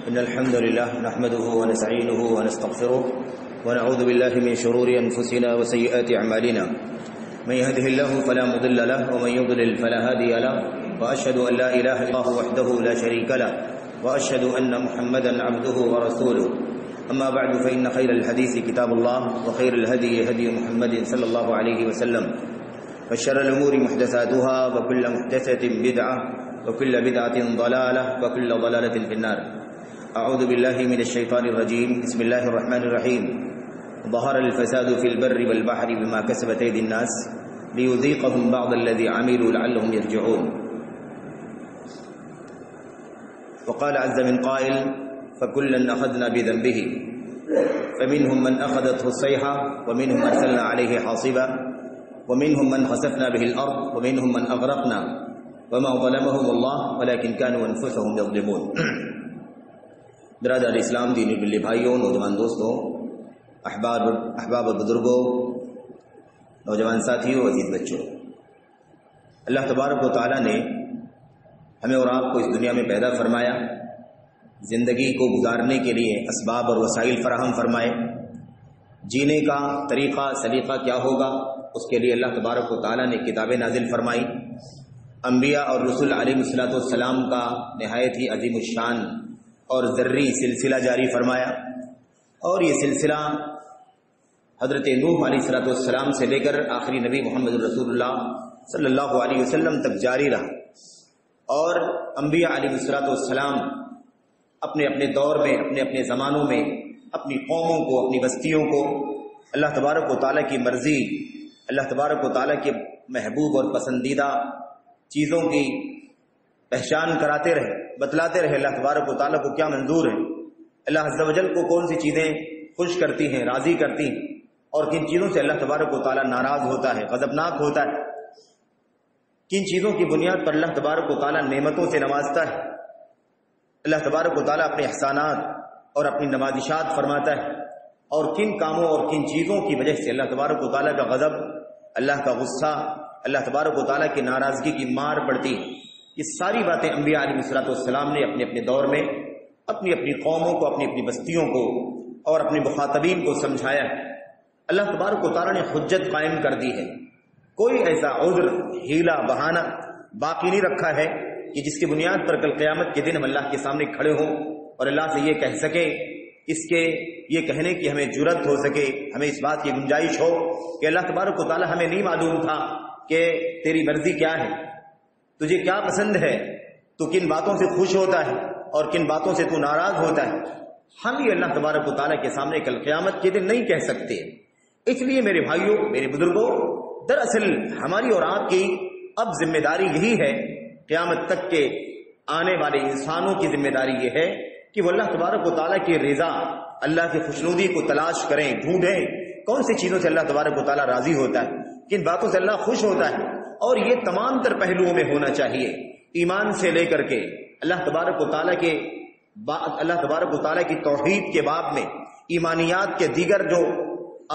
إن الحمد لله نحمده ونستعينه ونستغفره ونعوذ بالله من شرور أنفسنا وسيئات أعمالنا من يهده الله فلا مضل له ومن يضلل فلا هادي له وأشهد أن لا إله إلا الله وحده لا شريك له وأشهد أن محمدا عبده ورسوله أما بعد فإن خير الحديث كتاب الله وخير الهدي هدي محمد صلى الله عليه وسلم وشر الأمور محدثاتها وكل محدثة بدعة وكل بدعة ضلالة وكل ضلالة في النار. أعوذ بالله من الشيطان الرجيم. بسم الله الرحمن الرحيم. ظهر الفساد في البر والبحر بما كسبت أيدي الناس ليذيقهم بعض الذي عملوا لعلهم يرجعون. وقال عز من قائل فكلا أخذنا بذنبه فمنهم من أخذته الصيحة ومنهم أرسلنا عليه حاصبا ومنهم من خسفنا به الأرض ومنهم من أغرقنا وما ظلمهم الله ولكن كانوا أنفسهم يظلمون. برادر اسلام، دینی بلی بھائیوں، نوجوان دوستوں، احباب و بزرگوں، نوجوان ساتھیوں، عزیز بچوں، اللہ تبارک و تعالیٰ نے ہمیں اور آپ کو اس دنیا میں پیدا فرمایا، زندگی کو گزارنے کے لیے اسباب اور وسائل فراہم فرمائے. جینے کا طریقہ سلیقہ کیا ہوگا اس کے لیے اللہ تبارک و تعالیٰ نے کتابیں نازل فرمائی. انبیاء اور رسول علیہ الصلوۃ والسلام کا نہایت ہی عظیم الشان اور ذری سلسلہ جاری فرمایا، اور یہ سلسلہ حضرت نوح علیہ الصلوۃ والسلام سے لے کر آخری نبی محمد رسول اللہ صلی اللہ علیہ وسلم تک جاری رہا. اور انبیاء علیہ الصلوۃ والسلام اپنے اپنے دور میں، اپنے اپنے زمانوں میں اپنی قوموں کو، اپنی بستیوں کو اللہ تبارک و تعالیٰ کی مرضی، اللہ تبارک و تعالیٰ کے محبوب اور پسندیدہ چیزوں کی پہچان کراتے رہے، بتلاتے رہے اللہ تبارک و تعالیٰ کو کیا منظور ہے، اللہ عز و جل کو کون سی چیزیں خوش کرتی ہیں، راضی کرتی ہیں، اور کن چیزوں سے اللہ تبارک و تعالیٰ ناراض ہوتا ہے، غضبناک ہوتا ہے، کن چیزوں کی بنیاد پر اللہ تبارک و تعالیٰ نعمتوں سے نوازتا ہے. اللہ تبارک و تعالیٰ اپنے احسانات اور اپنی نوازشات فرماتا ہے، اور کن کاموں اور کن چیزوں کی وجہ سے اللہ تبارک و تعالیٰ کا غضب، اللہ کا غصہ، اللہ تبارک و تعالیٰ کی ناراضگی کی مار پڑتی. یہ ساری باتیں انبیاء علیہ الصلوۃ والسلام نے اپنے اپنے دور میں اپنی اپنی قوموں کو، اپنی اپنی بستیوں کو اور اپنے مخاطبین کو سمجھایا ہے. اللہ تبارک و تعالیٰ نے حجت قائم کر دی ہے. کوئی ایسا عذر، ہیلا، بہانہ باقی نہیں رکھا ہے کہ جس کی بنیاد پر کل قیامت کے دن ہم اللہ کے سامنے کھڑے ہوں اور اللہ سے یہ کہہ سکے، اس کے یہ کہنے کی ہمیں جرت ہو سکے، ہمیں اس بات کی گنجائش ہو کہ اللہ تبارک و تعالیٰ ہمیں نہیں معلوم تھا کہ تیری مرضی کیا ہے، تجھے کیا پسند ہے، تو کن باتوں سے خوش ہوتا ہے اور کن باتوں سے تو ناراض ہوتا ہے. ہم یہ اللہ تبارک و تعالیٰ کے سامنے کل قیامت کے دن نہیں کہہ سکتے. اس لیے میرے بھائیوں، میرے بزرگوں، دراصل ہماری اور آپ کی اب ذمہ داری یہی ہے، قیامت تک کے آنے والے انسانوں کی ذمہ داری یہ ہے کہ وہ اللہ تبارک و تعالیٰ کی رضا، اللہ کی خوشنودی کو تلاش کریں، ڈھونڈیں کون سی چیزوں سے اللہ تبارک و تعالیٰ راضی ہوتا ہے، کن باتوں سے اللہ خوش ہوتا ہے. اور یہ تمام تر پہلوؤں میں ہونا چاہیے، ایمان سے لے کر کے اللہ تبارک و تعالیٰ کی توحید کے باب میں، ایمانیات کے دیگر جو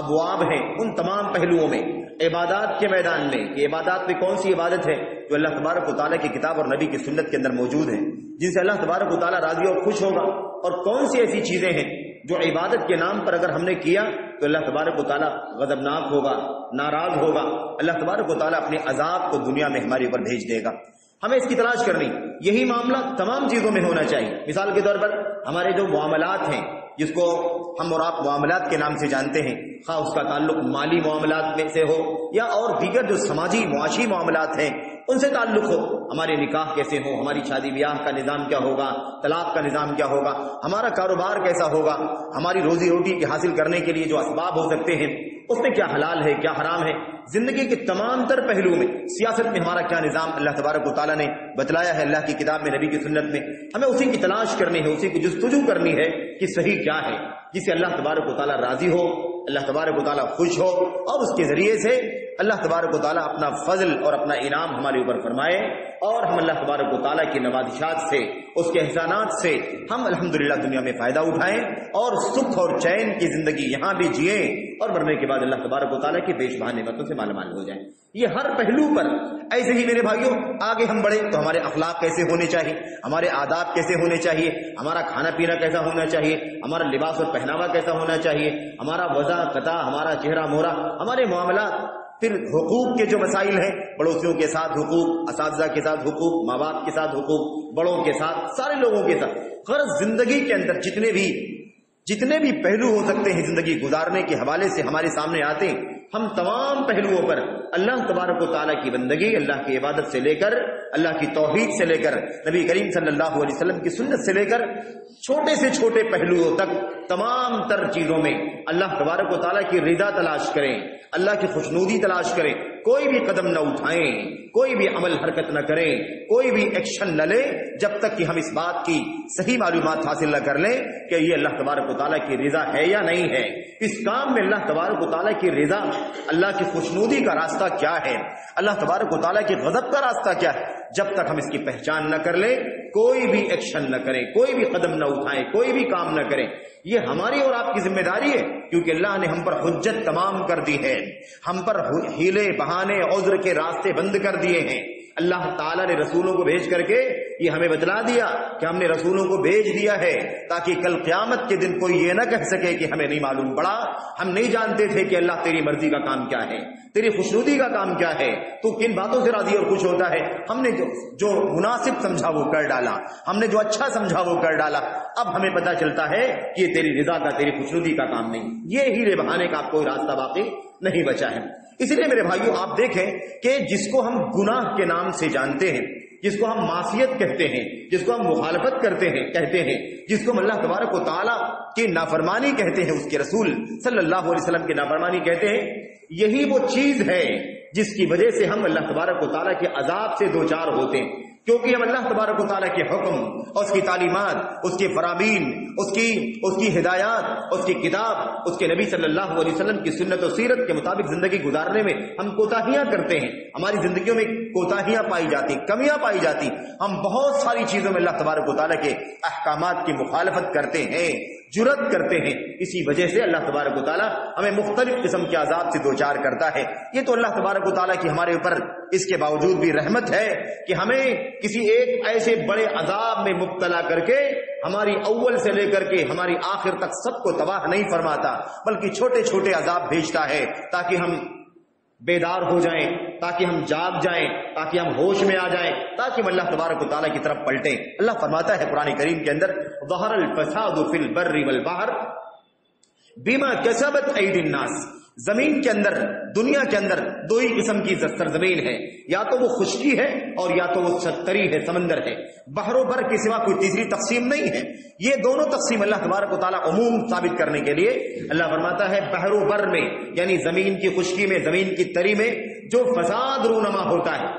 ابواب ہیں ان تمام پہلوؤں میں، عبادات کے میدان میں کہ عبادات میں کون سی عبادت ہے جو اللہ تبارک و تعالیٰ کی کتاب اور نبی کی سنت کے اندر موجود ہیں، جن سے اللہ تبارک و تعالیٰ راضی اور خوش ہوگا، اور کون سی ایسی چیزیں ہیں جو عبادت کے نام پر اگر ہم نے کیا تو اللہ تبارک و تعالیٰ غضبناک ہوگا، ناراض ہوگا، اللہ تبارک و تعالیٰ اپنے عذاب کو دنیا میں ہمارے اوپر بھیج دے گا. ہمیں اس کی تلاش کرنی. یہی معاملہ تمام چیزوں میں ہونا چاہیے. مثال کے طور پر ہمارے جو معاملات ہیں، جس کو ہم اور آپ معاملات کے نام سے جانتے ہیں، خواہ اس کا تعلق مالی معاملات میں سے ہو یا اور دیگر جو سماجی معاشی معاملات ہیں ان سے تعلق ہو، ہمارے نکاح کیسے ہو، ہماری شادی بیاہ کا نظام کیا ہوگا، طلاق کا نظام کیا ہوگا، ہمارا کاروبار کیسا ہوگا، ہماری روزی روٹی کے حاصل کرنے کے لیے جو اسباب ہو سکتے ہیں اس میں کیا حلال ہے کیا حرام ہے، زندگی کے تمام تر پہلوؤں میں، سیاست میں ہمارا کیا نظام اللہ تبارک و تعالیٰ نے بتلایا ہے اللہ کی کتاب میں، نبی کی سنت میں، ہمیں اسی کی تلاش کرنی ہے، اسی کی جستجو کرنی ہے کہ صحیح کیا ہے، جس سے اللہ تبارک و تعالیٰ راضی ہو، اللہ تبارک و تعالیٰ خوش ہو، اور اس کے ذریعے سے اللہ تبارک و تعالیٰ اپنا فضل اور اپنا انعام ہمارے اوپر فرمائے اور ہم اللہ تبارک و تعالیٰ کی نوازشات سے، اس کے احسانات سے ہم الحمدللہ دنیا میں فائدہ اٹھائیں اور سکھ اور چین کی زندگی یہاں بھی جئیں اور مرنے کے بعد اللہ تبارک و تعالیٰ کی بے شمار نعمتوں سے مالا مال ہو جائیں۔ یہ ہر پہلو پر ایسے ہی میرے بھائیوں آگے ہم بڑھے تو ہمارے اخلاق کیسے ہونے چاہیے، ہمارے آداب کیسے ہونے چاہیے، ہمارا کھانا پینا کیسا ہونا چاہیے، ہمارا لباس اور پہناوا کیسا ہونا چاہیے، ہمارا وضع قطع، ہمارا چہرہ مہرہ، ہمارے معاملات، پھر حقوق کے جو مسائل ہیں، پڑوسیوں کے ساتھ حقوق، اساتذہ کے ساتھ حقوق، ماں باپ کے ساتھ حقوق، بڑوں کے ساتھ، سارے لوگوں کے ساتھ، غرض زندگی کے اندر جتنے بھی پہلو ہو سکتے ہیں زندگی گزارنے کے حوالے سے ہمارے سامنے آتے ہیں، ہم تمام پہلوؤں پر اللہ تبارک و تعالیٰ کی بندگی، اللہ کی عبادت سے لے کر اللہ کی توحید سے لے کر نبی کریم صلی اللہ علیہ وسلم کی سنت سے لے کر چھوٹے سے چھوٹے پہلوؤں تک تمام تر چیزوں میں اللہ تبارک و تعالیٰ کی رضا تلاش کریں، اللہ کی خوشنودی تلاش کریں، کوئی بھی قدم نہ اٹھائیں، کوئی بھی عمل حرکت نہ کریں، کوئی بھی ایکشن نہ لیں جب تک کہ ہم اس بات کی صحیح معلومات حاصل نہ کر لیں کہ یہ اللہ تبارک و تعالیٰ کی رضا ہے یا نہیں ہے، اس کام میں اللہ تبارک و تعالیٰ کی رضا، اللہ کی خوشنودی کا راستہ کیا ہے، اللہ تبارک و تعالیٰ کی غضب کا راستہ کیا ہے، جب تک ہم اس کی پہچان نہ کر لیں کوئی بھی ایکشن نہ کریں، کوئی بھی قدم نہ اٹھائیں، کوئی بھی کام نہ کریں۔ یہ ہماری اور آپ کی ذمہ داری ہے کیونکہ اللہ نے ہم پر حجت تمام کر دی ہے، ہم پر ہیلے بہانے عذر کے راستے بند کر دیے ہیں۔ اللہ تعالیٰ نے رسولوں کو بھیج کر کے یہ ہمیں بتلا دیا کہ ہم نے رسولوں کو بھیج دیا ہے تاکہ کل قیامت کے دن کوئی یہ نہ کہہ سکے کہ ہمیں نہیں معلوم پڑا، ہم نہیں جانتے تھے کہ اللہ تیری مرضی کا کام کیا ہے، تیری خوشنودی کا کام کیا ہے، تو کن باتوں سے راضی اور خوش ہوتا ہے۔ ہم نے جو مناسب سمجھا وہ کر ڈالا، ہم نے جو اچھا سمجھا وہ کر ڈالا، اب ہمیں پتہ چلتا ہے کہ یہ تیری رضا کا، تیری خوشنودی کا کام نہیں، یہ ہیرے بہانے کا کوئی راستہ باقی نہیں بچا ہے۔ اس لیے میرے بھائیوں آپ دیکھیں کہ جس کو ہم گناہ کے نام سے جانتے ہیں، جس کو ہم معصیت کہتے ہیں، جس کو ہم مخالفت کہتے ہیں، جس کو ہم اللہ تبارک و تعالیٰ کی نافرمانی کہتے ہیں، اس کے رسول صلی اللہ علیہ وسلم کی نافرمانی کہتے ہیں، یہی وہ چیز ہے جس کی وجہ سے ہم اللہ تبارک و تعالیٰ کے عذاب سے دوچار ہوتے ہیں، کیونکہ ہم اللہ تبارک و تعالیٰ کے حکم، اس کی تعلیمات، اس کے فرامین، اس کی ہدایات، اس کی کتاب، اس کے نبی صلی اللہ علیہ وسلم کی سنت و سیرت کے مطابق زندگی گزارنے میں ہم کوتاہیاں کرتے ہیں، ہماری زندگیوں میں کوتاہیاں پائی جاتی، کمیاں پائی جاتی، ہم بہت ساری چیزوں میں اللہ تبارک و تعالیٰ کے احکامات کی مخالفت کرتے ہیں، جرات کرتے ہیں، اسی وجہ سے اللہ تبارک و تعالیٰ ہمیں مختلف قسم کے عذاب سے دوچار کرتا ہے۔ یہ تو اللہ تبارک و تعالیٰ کی ہمارے اوپر اس کے باوجود بھی رحمت ہے کہ ہمیں کسی ایک ایسے بڑے عذاب میں مبتلا کر کے ہماری اول سے لے کر کے ہماری آخر تک سب کو تباہ نہیں فرماتا، بلکہ چھوٹے چھوٹے عذاب بھیجتا ہے تاکہ ہم بیدار ہو جائیں، تاکہ ہم جاگ جائیں، تاکہ ہم ہوش میں آ جائیں، تاکہ ہم اللہ تبارک و تعالیٰ کی طرف پلٹیں۔ اللہ فرماتا ہے قرآن کریم کے اندر ظہر الفساد فی البر والبحر بما کسبت ایدی الناس، زمین کے اندر، دنیا کے اندر دو ہی قسم کی سرزمین ہے، یا تو وہ خشکی ہے اور یا تو وہ ستری ہے، سمندر ہے، بحر و بر کے سوا کوئی تیسری تقسیم نہیں ہے۔ یہ دونوں تقسیم اللہ تبارک و تعالیٰ عموم ثابت کرنے کے لیے اللہ فرماتا ہے بحر و بر میں، یعنی زمین کی خشکی میں، زمین کی تری میں جو فساد رونما ہوتا ہے،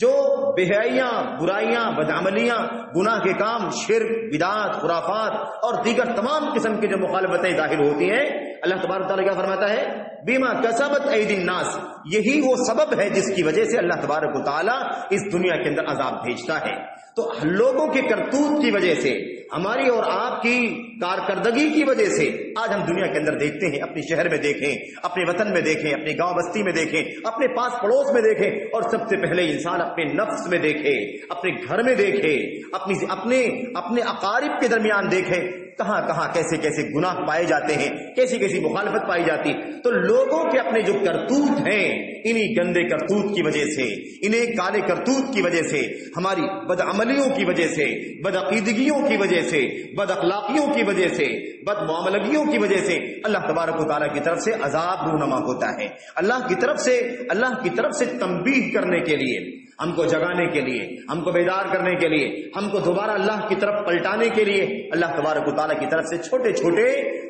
جو بےحیاں، برائیاں، بدعملیاں، گناہ کے کام، شرک، بدعات، خرافات اور دیگر تمام قسم کی جو مخالفتیں ظاہر ہوتی ہیں، اللہ تبارک تعالیٰ کیا فرماتا ہے بیما کسبت ایدی الناس، یہی وہ سبب ہے جس کی وجہ سے اللہ تبارک و تعالیٰ اس دنیا کے اندر عذاب بھیجتا ہے۔ تو لوگوں کے کرتوت کی وجہ سے، ہماری اور آپ کی کارکردگی کی وجہ سے آج ہم دنیا کے اندر دیکھتے ہیں، اپنے شہر میں دیکھیں، اپنے وطن میں دیکھیں، اپنے گاؤں بستی میں دیکھیں، اپنے پاس پڑوس میں دیکھیں، اور سب سے پہلے انسان اپنے نفس میں دیکھے، اپنے گھر میں دیکھے، اپنے اقارب کے درمیان دیکھے، کہاں کہاں کیسے کیسے گناہ پائے جاتے ہیں، کیسی کیسی مخالفت پائی جاتی۔ تو لوگوں کے اپنے جو کرتوت ہیں، انہی گندے کرتوت کی وجہ سے، انہیں کالے کرتوت کی وجہ سے، ہماری بدعملیوں کی وجہ سے، بدعقیدگیوں کی وجہ سے، بد اخلاقیوں کی وجہ سے، بد معاملگیوں کی وجہ سے اللہ تبارک و تعالیٰ کی طرف سے عذاب رونما ہوتا ہے۔ اللہ کی طرف سے تنبیہ کرنے کے لیے، ہم کو جگانے کے لیے، ہم کو بیدار کرنے کے لیے، ہم کو دوبارہ اللہ کی طرف پلٹانے کے لیے اللہ تبارک و تعالیٰ کی طرف سے چھوٹے چھوٹے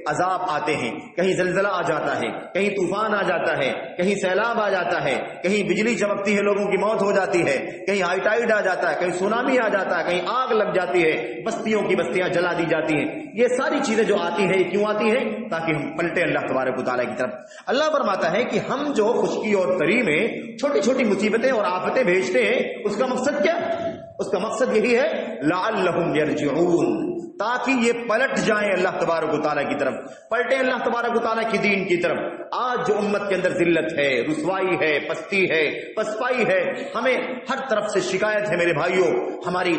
عذاب آتے ہیں، کہیں زلزلہ آ جاتا ہے، کہیں طوفان آ جاتا ہے، کہیں سیلاب آ جاتا ہے، کہیں بجلی چمکتی ہے لوگوں کی موت ہو جاتی ہے، کہیں ہائی ٹائیڈ آ جاتا ہے، کہیں سونامی آ جاتا ہے، کہیں آگ لگ جاتی ہے، بستیوں کی بستیاں جلا دی جاتی ہیں. یہ ساری چیزیں جو آتی ہیں کیوں آتی ہیں؟ تاکہ ہم پلٹے اللہ تبارک و تعالیٰ کی طرف. اللہ فرماتا ہے کہ ہم جو خشکی اور تری میں چھوٹی چھوٹی مصیبتیں اور آفتیں بھیجتے ہیں، اس کا مقصد کیا؟ اس کا مقصد یہی ہے لعلہم یرجعون، تاکہ یہ پلٹ جائیں اللہ تبارک و تعالیٰ کی طرف، پلٹیں اللہ تبارک و تعالیٰ کی دین کی طرف. آج جو امت کے اندر ذلت ہے، رسوائی ہے، پستی ہے، پسپائی ہے، ہمیں ہر طرف سے شکایت ہے میرے بھائیوں. ہمارے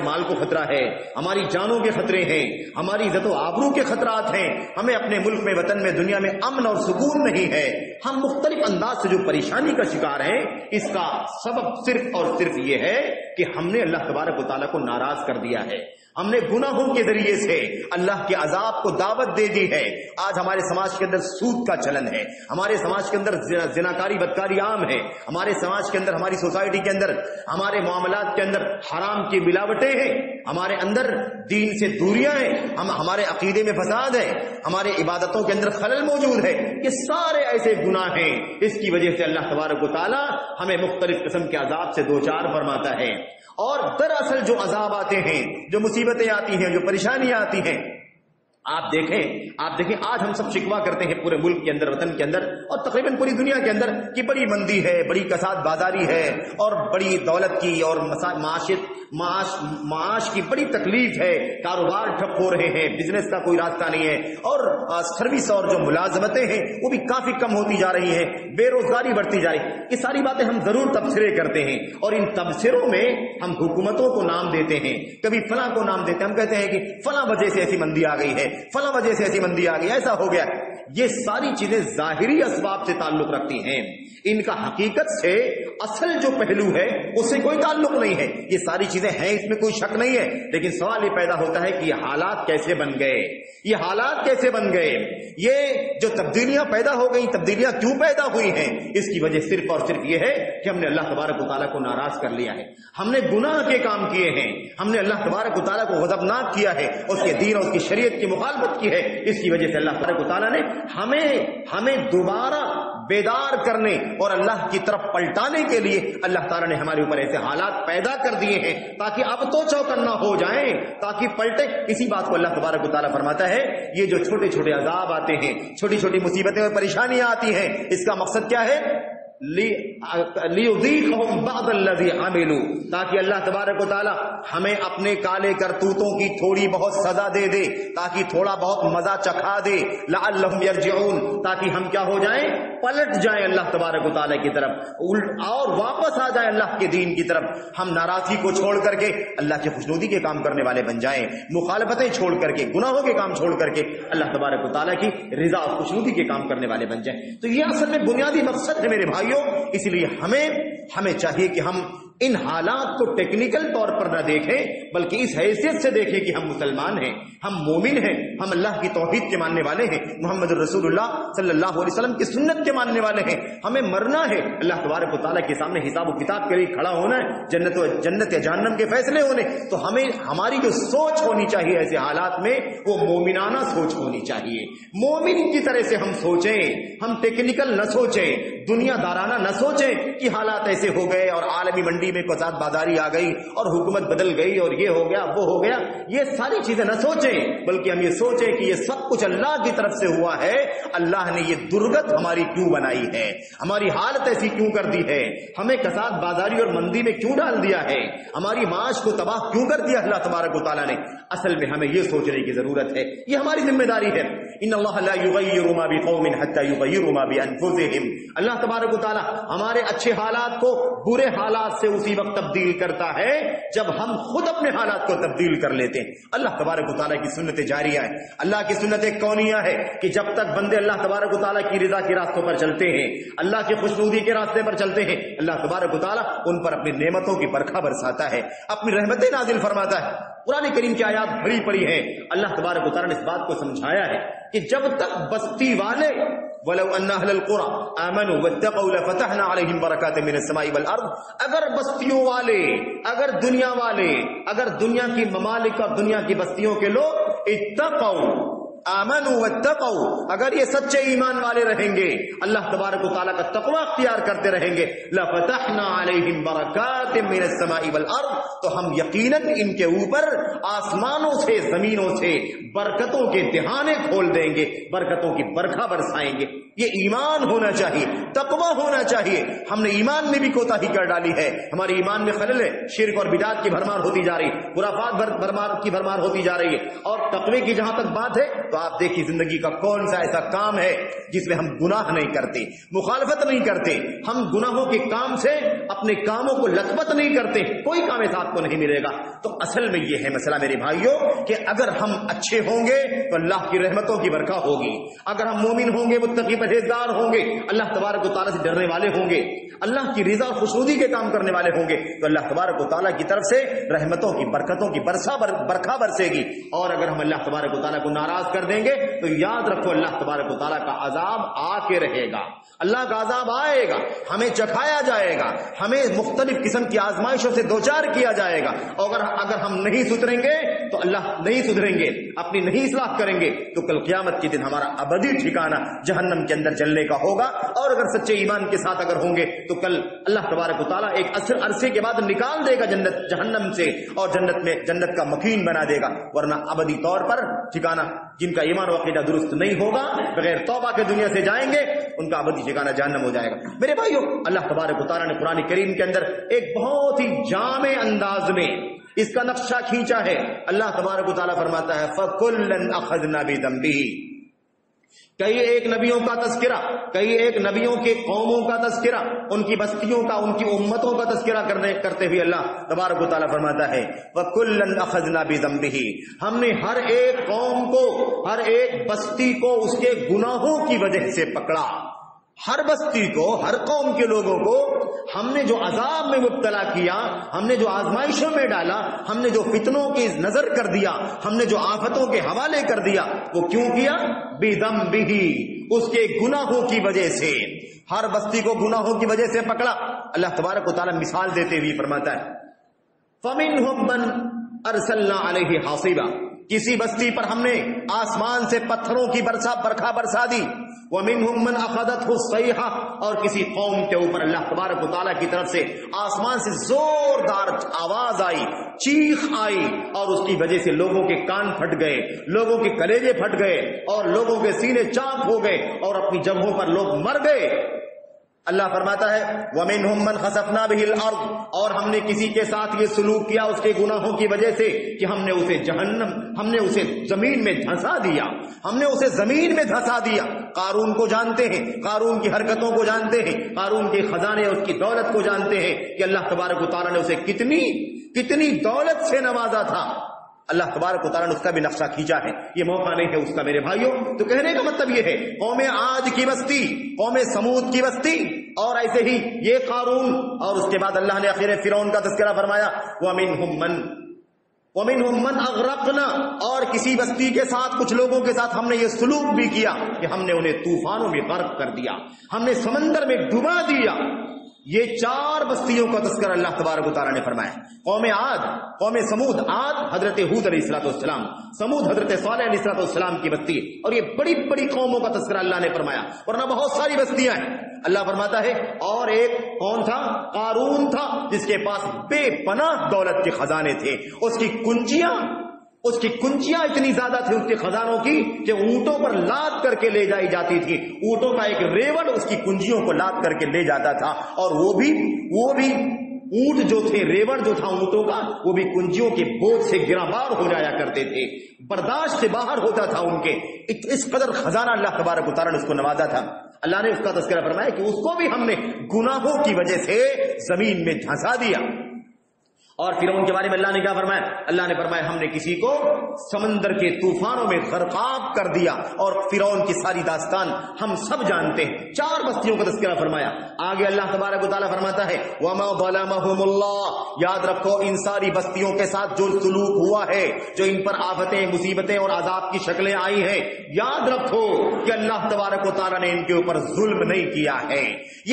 مال کو خطرہ ہے، ہماری جانوں کے خطرے ہیں، ہماری عزت و آبرو کے خطرات ہیں، ہمیں اپنے ملک میں، وطن میں، دنیا میں امن اور سکون نہیں ہے. ہم مختلف انداز سے جو پریشانی کا شکار ہیں، اس کا سبب صرف اور صرف یہ ہے کہ ہم نے اللہ تبارک و تعالیٰ کو ناراض کر دیا ہے. ہم نے گناہوں کے ذریعے سے اللہ کے عذاب کو دعوت دے دی ہے. آج ہمارے سماج کے اندر سود کا چلن ہے، ہمارے سماج کے اندر زناکاری بدکاری عام ہے، ہمارے سماج کے اندر، ہماری سوسائٹی کے اندر، ہمارے معاملات کے اندر حرام کی ملاوٹیں ہیں، ہمارے اندر دین سے دوریاں ہیں، ہمارے عقیدے میں فساد ہے، ہمارے عبادتوں کے اندر خلل موجود ہے. یہ سارے ایسے گناہ ہیں، اس کی وجہ سے اللہ تبارک و تعالی ہمیں مختلف قسم کے عذاب سے دوچار فرماتا ہے. اور دراصل جو عذاب آتے ہیں، جو مصیبتیں آتی ہیں، جو پریشانیاں آتی ہیں، آپ دیکھیں آج ہم سب شکوا کرتے ہیں پورے ملک کے اندر، وطن کے اندر، اور تقریباً پوری دنیا کے اندر کہ بڑی مندی ہے، بڑی کساد بازاری ہے، اور بڑی دولت کی اور معاش کی بڑی تکلیف ہے، کاروبار ٹھپ ہو رہے ہیں، بزنس کا کوئی راستہ نہیں ہے، اور سروس اور جو ملازمتیں ہیں وہ بھی کافی کم ہوتی جا رہی ہیں، بے روزگاری بڑھتی جا رہی ہے. یہ ساری باتیں ہم ضرور تبصرے کرتے ہیں، اور ان تبصروں میں ہم حکومتوں کو نام دیتے ہیں، کبھی فلاں کو نام دیتے ہیں، ہم کہتے ہیں کہ فلاں وجہ سے ایسی مندی آ گئی ہے، فلاں وجہ سے ایسی مندی آ گئی، ایسا ہو گیا. یہ ساری چیزیں ظاہری اسباب سے تعلق رکھتی ہیں، ان کا حقیقت سے اصل جو پہلو ہے اس سے کوئی تعلق نہیں ہے. یہ ساری چیزیں ہیں، اس میں کوئی شک نہیں ہے، لیکن سوال یہ پیدا ہوتا ہے کہ یہ حالات کیسے بن گئے، یہ حالات کیسے بن گئے، یہ جو تبدیلیاں پیدا ہو گئی، تبدیلیاں کیوں پیدا ہوئی ہیں؟ اس کی وجہ صرف اور صرف یہ ہے کہ ہم نے اللہ تبارک و تعالیٰ کو ناراض کر لیا ہے، ہم نے گناہ کے کام کیے ہیں، ہم نے اللہ تبارک و تعالیٰ کو غضبناک کیا ہے، اس کے دین اور اس کی شریعت کی مخالفت کی ہے. اس کی وجہ سے اللہ تبارک و تعالیٰ نے ہمیں دوبارہ بیدار کرنے اور اللہ کی طرف پلٹانے کے لیے اللہ تعالیٰ نے ہمارے اوپر ایسے حالات پیدا کر دیے ہیں تاکہ اب تو چوکنا ہو جائیں، تاکہ پلٹے. اسی بات کو اللہ تبارک و تعالیٰ فرماتا ہے، یہ جو چھوٹے چھوٹے عذاب آتے ہیں، چھوٹی چھوٹی مصیبتیں اور پریشانیاں آتی ہیں، اس کا مقصد کیا ہے؟ لِيُذِيقَهُمْ بَعْضَ الَّذِي عَمِلُوا، تاکہ اللہ تبارک و تعالی ہمیں اپنے کالے کرتوتوں کی تھوڑی بہت سزا دے دے، تاکہ تھوڑا بہت مزہ چکھا دے. لَعَلَّهُمْ يَرْجِعُونَ، تاکہ ہم کیا ہو جائیں؟ پلٹ جائیں اللہ تبارک و تعالی کی طرف، اور واپس آ جائیں اللہ کے دین کی طرف. ہم ناراضی کو چھوڑ کر کے اللہ کی خوشنودی کے کام کرنے والے بن جائیں، مخالفتیں چھوڑ کر کے، گناہوں کے کام چھوڑ کر کے اللہ تبارک و تعالی کی رضا اور خوشنودی کے کام کرنے والے بن جائیں. تو یہ اصل میں بنیادی مقصد ہے میرے بھائیوں. اس لیے ہمیں چاہیے کہ ہم ان حالات کو ٹیکنیکل طور پر نہ دیکھیں، بلکہ اس حیثیت سے دیکھیں کہ ہم مسلمان ہیں، ہم مومن ہیں، ہم اللہ کی توحید کے ماننے والے ہیں، محمد رسول اللہ صلی اللہ علیہ وسلم کی سنت کے ماننے والے ہیں. ہمیں مرنا ہے، اللہ تبارک و تعالیٰ کے سامنے حساب و کتاب کے لیے کھڑا ہونا ہے، جنت یا جہنم کے فیصلے ہونے. تو ہماری جو سوچ ہونی چاہیے ایسے حالات میں، وہ مومنانہ سوچ ہونی چاہیے. مومن کی طرح سے ہم سوچیں، ہم ٹیکنیکل نہ سوچیں، دنیا دارانہ نہ سوچیں کہ حالات ایسے ہو گئے اور عالمی منڈی میں کساد بازاری آ گئی اور حکومت بدل گئی اور یہ ہو گیا وہ ہو گیا. یہ ساری چیزیں نہ سوچیں، بلکہ ہم یہ سوچیں کہ یہ سب کچھ اللہ کی طرف سے ہوا ہے. اللہ نے یہ درگت ہماری کیوں بنائی ہے، ہماری حالت ایسی کیوں کر دی ہے، ہمیں کساد بازاری اور مندی میں کیوں ڈال دیا ہے، ہماری معاش کو تباہ کیوں کر دیا اللہ تبارک و تعالیٰ نے. اصل میں ہمیں یہ سوچنے کی ضرورت ہے، یہ ہماری ذمہ داری ہے. ان اللہ لا یغیر ما بقوم حتى یغیروا ما بانفسهم. اللہ تبارک و تعالیٰ ہمارے اچھے حالات کو برے حالات سے اسی وقت تبدیل کرتا ہے جب ہم خود اپنے حالات کو تبدیل کر لیتے ہیں. اللہ تبارک و تعالیٰ کی سنت جاریہ ہے، اللہ کی سنت کونیہ ہے کہ جب تک بندے اللہ تبارک و تعالیٰ کی رضا کے راستوں پر چلتے ہیں، اللہ کی خوشنودی کے راستے پر چلتے ہیں، اللہ تبارک و تعالیٰ ان پر اپنی نعمتوں کی برکھا برساتا ہے، اپنی رحمتیں نازل فرماتا ہے. قرآن کریم کی آیات بھری پڑی ہیں. اللہ تبارک و تعالیٰ نے اس بات کو سمجھایا ہے کہ جب تک بستی والے وَلَوْ أَنَّ أَهْلَ الْقُرَىٰ آمَنُوا وَاتَّقَوْا لَفَتَحْنَا عَلَيْهِمْ بَرَكَاتٍ مِّنَ السَّمَاءِ وَالْأَرْضِ، اگر بستیوں والے، اگر دنیا والے، اگر دنیا کی ممالک اور دنیا کی بستیوں کے لوگ اتقوا، آمنوا واتقوا، اگر یہ سچے ایمان والے رہیں گے، اللہ تبارک و تعالیٰ کا تقوی اختیار کرتے رہیں گے، لفتحنا علیہم برکات من السماء والارض، تو ہم یقیناً ان کے اوپر آسمانوں سے زمینوں سے برکتوں کے دہانے کھول دیں گے، برکتوں کی برکھا برسائیں گے۔ یہ ایمان ہونا چاہیے، تقوی ہونا چاہیے۔ ہم نے ایمان میں بھی کوتاہی کر ڈالی ہے، ہمارے ایمان میں خلل ہے، شرک اور بدعت کی بھرمار ہوتی جا رہی ہے، خرافات کی بھرمار ہوتی جا رہی ہے۔ اور تقوی کی جہاں تک بات ہے تو آپ دیکھیے زندگی کا کون سا ایسا کام ہے جس میں ہم گناہ نہیں کرتے، مخالفت نہیں کرتے، ہم گناہوں کے کام سے اپنے کاموں کو لطمت نہیں کرتے، کوئی کام ایسا آپ کو نہیں ملے گا۔ تو اصل میں یہ ہے مسئلہ میرے بھائیوں کہ اگر ہم اچھے ہوں گے تو اللہ کی رحمتوں کی برکھا ہوگی، اگر ہم مومن ہوں گے، متقی پرہیزگار ہوں گے، اللہ تبارک و تعالیٰ سے ڈرنے والے ہوں گے، اللہ کی رضا اور خوشنودی کے کام کرنے والے ہوں گے، تو اللہ تبارک و تعالیٰ کی طرف سے رحمتوں کی برکتوں کی برکھا برسے گی۔ اور اگر ہم اللہ تبارک و تعالیٰ کو ناراض کر دیں گے تو یاد رکھو اللہ تبارک و تعالیٰ کا عذاب آ کے رہے گا، اللہ کا عذاب آئے گا، ہمیں چکھایا جائے گا، ہمیں مختلف قسم کی آزمائشوں سے دوچار کیا جائے گا۔ اور اگر ہم نہیں سدھریں گے تو اللہ نہیں سدھریں گے، اپنی نہیں اصلاح کریں گے تو کل قیامت کے دن ہمارا ابدی ٹھکانہ جہنم کے اندر جلنے کا ہوگا۔ اور اگر سچے ایمان کے ساتھ اگر ہوں گے تو کل اللہ تبارک و تعالیٰ ایک عرصے کے بعد نکال دے گا جہنم سے، اور جنت کا مکین بنا دے گا، ورنہ ابدی طور پر ٹھکانہ جن کا ایمان و عقیدہ درست نہیں ہوگا، بغیر توبہ کے دنیا سے جائیں گے، ان کا ابدی ٹھکانہ جہنم ہو جائے گا۔ میرے بھائیوں، اللہ تبارک و تعالیٰ نے قرآن کریم کے اندر ایک بہت ہی جامع انداز میں اس کا نقشہ کھینچا ہے۔ اللہ تبارک و تعالیٰ فرماتا ہے فَكُلًّا أَخَذْنَا بِذَنبِهِ، کئی ایک نبیوں کا تذکرہ، کئی ایک نبیوں کے قوموں کا تذکرہ، ان کی بستیوں کا، ان کی امتوں کا تذکرہ کرتے ہوئے اللہ تبارک و تعالیٰ فرماتا ہے وَكُلًّا أَخَذْنَا بِذَنبِهِ، ہم نے ہر ایک قوم کو، ہر ایک بستی کو اس کے گناہوں کی وجہ سے پکڑا۔ ہر بستی کو، ہر قوم کے لوگوں کو ہم نے جو عذاب میں مبتلا کیا، ہم نے جو آزمائشوں میں ڈالا، ہم نے جو فتنوں کی نظر کر دیا، ہم نے جو آفتوں کے حوالے کر دیا، وہ کیوں کیا؟ بِذَنبِهِ، اس کے گناہوں کی وجہ سے۔ ہر بستی کو گناہوں کی وجہ سے پکڑا۔ اللہ تبارک و تعالیٰ مثال دیتے ہوئے فرماتا ہے فَمِنْهُمْ مَنْ أَرْسَلْنَا عَلَيْهِ حَاصِبًا، کسی بستی پر ہم نے آسمان سے پتھروں کی برکھا برسا دی۔ وَمِنْهُمْ مَنْ أَخَذَتْهُ الصَّيْحَةُ، اور کسی قوم کے اوپر اللہ تبارک و تعالیٰ کی طرف سے آسمان سے زوردار آواز آئی، چیخ آئی، اور اس کی وجہ سے لوگوں کے کان پھٹ گئے، لوگوں کے کلیجے پھٹ گئے، اور لوگوں کے سینے چاک ہو گئے، اور اپنی جگہوں پر لوگ مر گئے۔ اللہ فرماتا ہے وَمِنْهُمْ مَنْ خَسَفْنَا بِهِ الْأَرْضِ، اور ہم نے کسی کے ساتھ یہ سلوک کیا اس کے گناہوں کی وجہ سے کہ ہم نے اسے زمین میں دھنسا دیا، ہم نے اسے زمین میں دھنسا دیا۔ قارون کو جانتے ہیں، قارون کی حرکتوں کو جانتے ہیں، قارون کے خزانے اور اس کی دولت کو جانتے ہیں کہ اللہ تبارک و تعالیٰ نے اسے کتنی دولت سے نوازا تھا۔ اللہ تبارک و تعالیٰ نے اس کا بھی نقشہ کھینچا ہے، یہ موقع نہیں ہے اس کا میرے بھائیوں۔ تو کہنے کا مطلب یہ ہے قوم عاد کی بستی، قوم سمود کی بستی، اور ایسے ہی یہ قارون، اور اس کے بعد اللہ نے آخر فرعون کا تذکرہ فرمایا وَمِنْهُمْ مَنْ أَغْرَقْنَا، اور کسی بستی کے ساتھ، کچھ لوگوں کے ساتھ ہم نے یہ سلوک بھی کیا کہ ہم نے انہیں طوفانوں میں غرق کر دیا، ہم نے سمندر میں ڈبا دیا۔ یہ چار بستیوں کا تذکرہ اللہ تبارک و تعالیٰ نے فرمایا، قوم عاد، قوم سمود، عاد حضرت ہود علیہ الصلوۃ والسلام، سمود حضرت صالح علیہ الصلوۃ والسلام کی بستی، اور یہ بڑی بڑی قوموں کا تذکرہ اللہ نے فرمایا، ورنہ بہت ساری بستیاں ہیں۔ اللہ فرماتا ہے اور ایک کون تھا؟ قارون تھا، جس کے پاس بے پناہ دولت کے خزانے تھے، اس کی کنجیاں اتنی زیادہ تھی اس کے خزانوں کی کہ اونٹوں پر لاد کر کے لے جائی جاتی تھی، اونٹوں کا ایک ریوڑ اس کی کنجیوں کو لاد کر کے لے جاتا تھا، اور وہ بھی اونٹ جو تھے، ریوڑ جو تھا اونٹوں کا، وہ بھی کنجیوں کے بوجھ سے گرانبار ہو جایا کرتے تھے، برداشت سے باہر ہوتا تھا ان کے، اس قدر خزانہ اللہ تبارک و تعالیٰ نے اس کو نوازا تھا۔ اللہ نے اس کا تذکرہ فرمایا کہ اس کو بھی ہم نے گناہوں کی وجہ سے زمین میں دھنسا دیا۔ اور فرعون کے بارے میں اللہ نے کیا فرمایا؟ اللہ نے فرمایا ہم نے کسی کو سمندر کے طوفانوں میں غرقاب کر دیا، اور فرعون کی ساری داستان ہم سب جانتے ہیں۔ چار بستیوں کا تذکرہ فرمایا۔ آگے اللہ تبارک و تعالیٰ فرماتا ہے وَمَا ظَلَمَهُمُ اللَّهُ، یاد رکھو ان ساری بستیوں کے ساتھ جو سلوک ہوا ہے، جو ان پر آفتیں، مصیبتیں اور عذاب کی شکلیں آئی ہیں، یاد رکھو کہ اللہ تبارک و تعالیٰ نے ان کے اوپر ظلم نہیں کیا ہے۔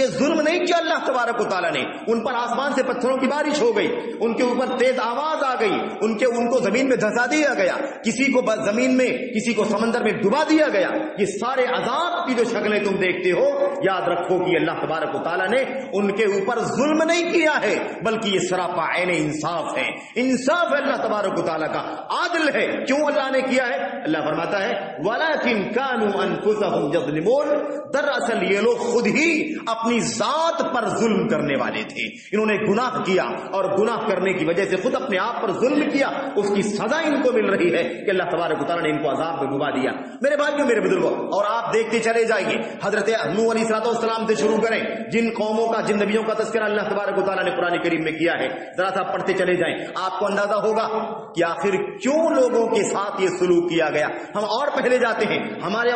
یہ ظلم نہیں کیا اللہ تبارک و تعالیٰ نے، ان پر آسمان سے پتھروں کی بارش ہو گئی، ان کے اوپر تیز آواز آ گئی, ان کو زمین میں دھسا دیا گیا, کسی کو زمین میں, کسی کو سمندر میں ڈبا دیا گیا. یہ سارے عذاب کی جو شکلیں تم دیکھتے ہو, یاد رکھو کہ اللہ تبارک و تعالیٰ نے ان کے اوپر ظلم نہیں کیا ہے, بلکہ یہ سراپا عین انصاف ہے. انصاف ہے اللہ تبارک و تعالیٰ کا, عادل ہے. کیوں اللہ نے کیا ہے؟ اللہ فرماتا ہے وَلَكِنْ كَانُوا أَنفُسَهُمْ يَظْلِمُونَ, دراصل یہ لوگ خود ہی اپنی ذات پر ظلم کرنے والے تھے. انہوں نے گناہ کیا اور گناہ کرنے کی وجہ سے خود اپنے آپ پر ظلم کیا, اس کی سزا ان کو مل رہی ہے کہ اللہ تبارک و تعالیٰ نے ان کو عذاب میں ڈبا دیا. میرے بھائیوں, میرے بزرگوں, اور آپ دیکھتے چلے جائیں گے, حضرت نوح علیہ السلام سے شروع کریں, جن قوموں کا, جن نبیوں کا تذکرہ اللہ تبارک و تعالیٰ نے قرآن کریم میں کیا ہے, ذرا سا پڑھتے چلے جائیں, آپ کو اندازہ ہوگا کہ آخر کیوں لوگوں کے ساتھ یہ سلوک کیا گیا. ہم اور پہلے جاتے ہیں, ہمارے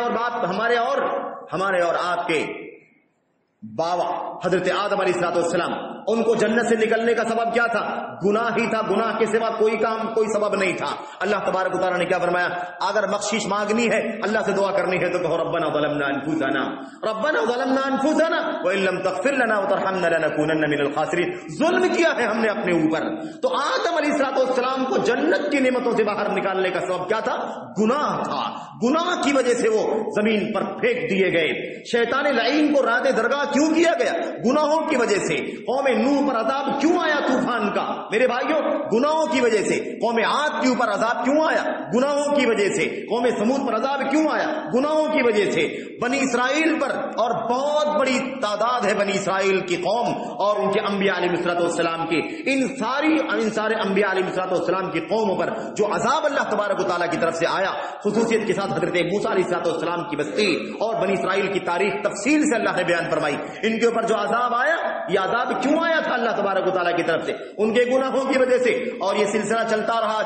اور آپ کے بابا حضرت آدم علیہ السلام, ان کو جنت سے نکلنے کا سبب کیا تھا؟ گناہ ہی تھا. گناہ کے سوا کوئی سبب نہیں تھا. اللہ تبارک و تعالیٰ نے کیا فرمایا؟ اگر بخشش مانگنی ہے, اللہ سے دعا کرنی ہے, تو کہو ربنا ظلمنا انفسنا وان لم تغفر لنا وترحمنا لنكونن من الخاسرین. ظلم کیا ہے ہم نے اپنے اوپر. تو آدم علیہ السلام کو جنت کی نعمتوں سے باہر نکالنے کا سبب کیا تھا؟ گناہ تھا. گناہ کی وجہ سے وہ زمین پر پھینک دیے گئے. شیطان لعین کو راد درگاہ کیوں کیا گیا؟ گناہوں کی وجہ سے. قوم نوح پر عذاب کیوں آیا طوفان کا؟ میرے بھائیوں, گناہوں کی وجہ سے. قوم عاد کے اوپر عذاب کیوں آیا؟ گناہوں کی وجہ سے. قوم سمود پر عذاب کیوں آیا؟ گناہوں کی وجہ سے. بنی اسرائیل پر, اور بہت بڑی تعداد ہے بنی اسرائیل کی قوم اور ان کے انبیاء علیہ السلام کے, ان سارے انبیاء علیہ السلام کی قوموں پر جو عذاب اللہ تبارک و تعالیٰ کی طرف سے آیا, خصوصیت کے ساتھ حضرت موسیٰ علیہ السلام کی بستی اور بنی اسرائیل کی تاریخ تفصیل سے اللہ نے بیان فرمائی. ان کے اوپر جو عذاب آیا, یہ عذاب کیوں آیا تھا اللہ تبارک و تعالیٰ کی طرف سے؟ ان کے گناہوں کی وجہ سے. اور یہ سلسلہ چلتا رہا.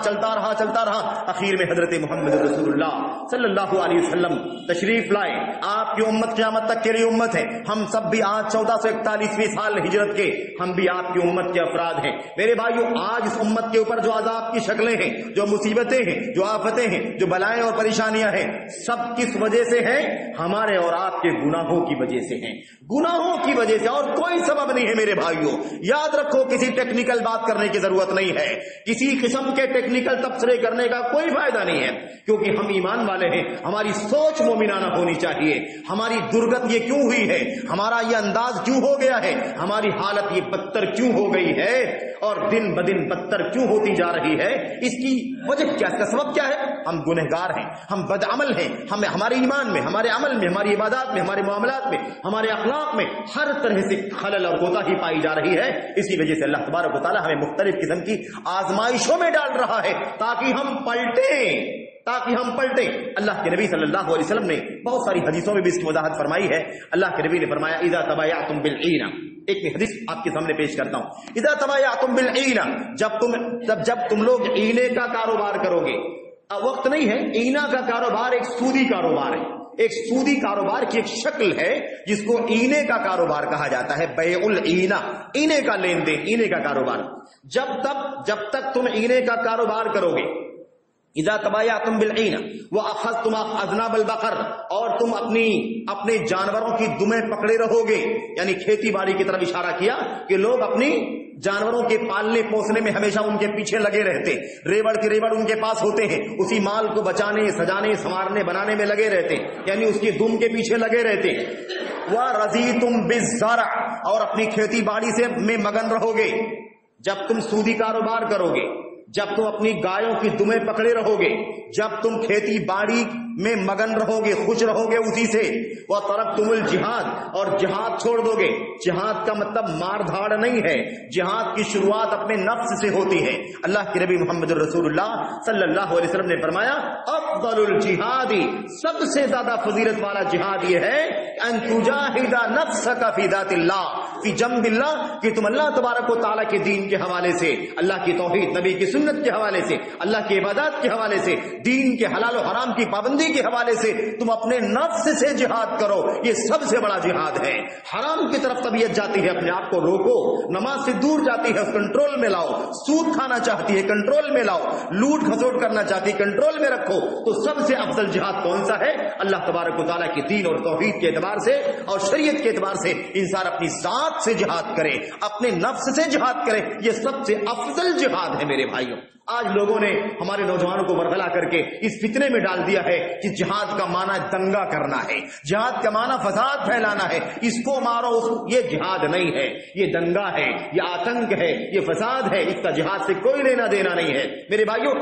اخیر میں حضرت محمد رسول اللہ صلی اللہ علیہ وسلم تشریف لائے. آپ کی امت قیامت تک کے لیے امت ہے. ہم سب بھی آج 1441ویں سال ہجرت کے, ہم بھی آپ کی امت کے افراد ہیں. میرے بھائیوں, آج اس امت کے اوپر جو عذاب کی شکلیں ہیں, جو مصیبتیں ہیں, جو آفتیں ہیں, جو بلائیں اور پریشانیاں ہیں, سب کس وجہ سے ہیں؟ ہمارے اور آپ کے گناہوں کی وجہ سے ہیں. گناہوں کی وجہ سے, اور کوئی سبب نہیں ہے. میرے بھائیوں, یاد رکھو, کسی ٹیکنیکل بات کرنے کی ضرورت نہیں ہے. کسی قسم کے ٹیکنیکل تبصرے کرنے کا کوئی فائدہ نہیں ہے, کیونکہ ہم ایمان والے ہیں. ہماری سوچ مومنانہ ہونی چاہیے. ہماری درگت یہ کیوں ہوئی ہے؟ ہمارا یہ انداز کیوں ہو گیا ہے؟ ہماری حالت یہ بدتر کیوں ہو گئی ہے اور دن بدن بدتر کیوں ہوتی جا رہی ہے؟ اس کی وجہ کیا, اس کا سبب کیا ہے؟ ہم گنہگار ہیں, ہم بدعمل ہیں. ہمارے ایمان میں, ہمارے عمل میں, ہماری عبادات میں, ہمارے معاملات میں, ہمارے اخلاق میں ہر طرح سے خلل اور کوتاہی پائی جا رہی ہے. اسی وجہ سے اللہ تبارک و تعالیٰ ہمیں مختلف قسم کی آزمائشوں میں ڈال رہا ہے تاکہ ہم پلٹیں. اللہ کے نبی صلی اللہ علیہ وسلم نے بہت ساری حدیثوں میں بھی اس کی وضاحت فرمائی ہے. اللہ کے نبی نے فرمایا اذا تبایعتم بالعینہ, ایک میں حدیث آپ کے سامنے پیش کرتا ہوں. اذا تبایعتم بالعینہ, جب تم لوگ اینے کا کاروبار کرو گے. وقت نہیں ہے, اینا کا کاروبار ایک سودی کاروبار ہے. ایک سودی کاروبار کی ایک شکل ہے جس کو اینے کا کاروبار کہا جاتا ہے. بیع العینہ, اینے کا لین دین, اینے کا کاروبار. جب تک تم اینے کا کاروبار کرو گے, اذا تبایعتم بالعین واخذتم اذناب البقر, اور تم اپنے جانوروں کی دمیں پکڑے رہو گے. یعنی کھیتی باڑی کی طرف اشارہ کیا کہ لوگ اپنی جانوروں کے پالنے پوسنے میں ہمیشہ ان کے پیچھے لگے رہتے. ریوڑ کے ریوڑ ان کے پاس ہوتے ہیں, اسی مال کو بچانے, سجانے, سنوارنے, بنانے میں لگے رہتے, یعنی اس کی دم کے پیچھے لگے رہتے. وَرَضِيتُمْ بِالزَّرْعِ, اور اپنی کھیتی باڑی سے میں مگن رہو گے. جب تم سودی کاروبار کرو گے, جب تم اپنی گایوں کی دمیں پکڑے رہو گے, جب تم کھیتی باڑی میں مگن رہو گے, خوش رہو گے اسی سے. وَتَرَكْتُمُ الْجِهَادَ, اور جہاد چھوڑ دو گے. جہاد کا مطلب مار دھاڑ نہیں ہے, جہاد کی شروعات اپنے نفس سے ہوتی ہے. اللہ کے نبی محمد رسول اللہ صلی اللہ علیہ وسلم نے فرمایا افضل الجہاد, سب سے زیادہ فضیلت والا جہاد یہ ہے ان تجاہد نفسک فی ذات اللہ فی جنب اللہ, کہ تم اللہ تبارک و تعالیٰ کے دین کے حوالے سے, اللہ کی توحید, نبی کی سنت کے حوالے سے, اللہ کی عبادات کے حوالے سے, دین کے حلال و حرام کی پابندی کے حوالے سے تم اپنے نفس سے جہاد کرو. یہ سب سے بڑا جہاد ہے. حرام کی طرف طبیعت جاتی ہے, اپنے آپ کو روکو. نماز سے دور جاتی ہے, کنٹرول میں لاؤ. سود کھانا چاہتی ہے, کنٹرول میں لاؤ. لوٹ کھسوٹ کرنا چاہتی ہے, کنٹرول میں رکھو. تو سب سے افضل جہاد کون سا ہے؟ اللہ تبارک و تعالیٰ کے دین اور توحید کے اعتبار سے اور شریعت کے اعتبار سے انسان اپنی ذات ذات سے جہاد کرے، اپنے نفس سے جہاد کرے، یہ سب سے افضل جہاد ہے میرے بھائیوں۔ آج لوگوں نے ہمارے نوجوانوں کو ورغلا کر کے اس فتنے میں ڈال دیا ہے کہ جہاد کا معنی دنگا کرنا ہے، جہاد کا معنی فساد پھیلانا ہے، اس کو مارو یہ جہاد نہیں ہے، یہ دنگا ہے، یہ آتنک ہے، یہ فساد ہے، اس کا جہاد سے کوئی لینا دینا نہیں ہے میرے بھائیوں۔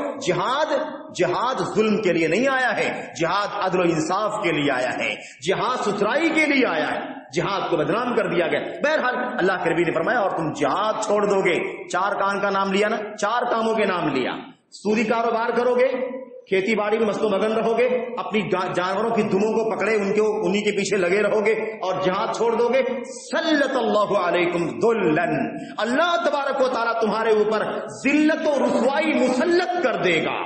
جہاد ظلم کے لیے نہیں آیا ہے، جہاد عدل و انصاف کے لیے آیا ہے، جہاد ستھرائی کے لیے آیا ہے، جہاد کو بدنام کر دیا گیا۔ بہرحال اللہ کے نبی نے فرمایا اور تم جہاد چھوڑ دو گے، 4 کام کا نام لیا نا، 4 کاموں کے نام لیا، سودی کاروبار کرو گے، کھیتی باڑی میں مست و مگن رہو گے، اپنی جانوروں کی دموں کو پکڑے انہی کے پیچھے لگے رہو گے اور جہاد چھوڑ دو گے، سلط اللہ علیکم ذلن، اللہ تبارک و تعالیٰ تمہارے اوپر ذلت و رسوائی مسلط کر دے گا،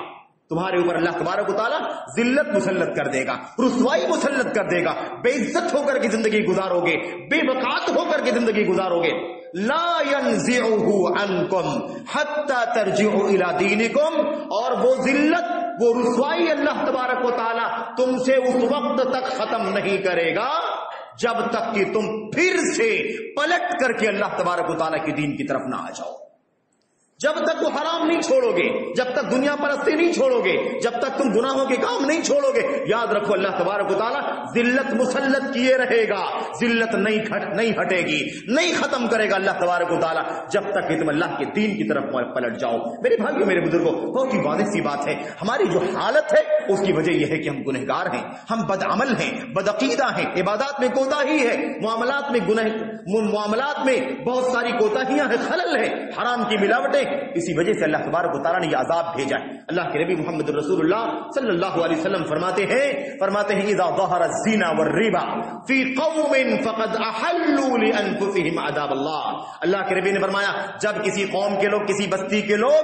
تمہارے اوپر اللہ تبارک و تعالیٰ ذلت مسلط کر دے گا، رسوائی مسلط کر دے گا، بے عزت ہو کر کے زندگی گزارو گے، بے وقات ہو کر کے زندگی گزارو گے۔ لا ينزعه عنكم حتى ترجعوا الى دينكم، اور وہ ذلت وہ رسوائی اللہ تبارک و تعالیٰ تم سے اس وقت تک ختم نہیں کرے گا جب تک کہ تم پھر سے پلٹ کر کے اللہ تبارک و تعالیٰ کے دین کی طرف نہ آ جاؤ، جب تک وہ حرام نہیں چھوڑو گے، جب تک دنیا پرستی نہیں چھوڑو گے، جب تک تم گناہوں کے کام نہیں چھوڑو گے، یاد رکھو اللہ تبارک و تعالیٰ ذلت مسلط کیے رہے گا، ذلت نہیں ہٹے گی، نہیں ختم کرے گا اللہ تبارک و تعالیٰ جب تک کہ تم اللہ کے دین کی طرف پلٹ جاؤ۔ میرے بھائیوں میرے بزرگوں، بہت ہی واضح سی بات ہے، ہماری جو حالت ہے اس کی وجہ یہ ہے کہ ہم گنہگار ہیں، ہم بدعمل ہیں، بدعقیدہ ہیں، عبادات میں کوتاہی ہے، معاملات میں بہت ساری کوتاہیاں ہیں، خلل ہے، حرام کی ملاوٹیں، اسی وجہ سے اللہ تبارک و تعالیٰ نے یہ عذاب بھیجا ہے۔ اللہ کے نبی محمد رسول اللہ صلی اللہ علیہ وسلم فرماتے ہیں اذا ظہر الزنا والربا فی قوم فقد احلوا لانفسهم عذاب اللہ۔ اللہ کے نبی نے فرمایا جب کسی قوم کے لوگ کسی بستی کے لوگ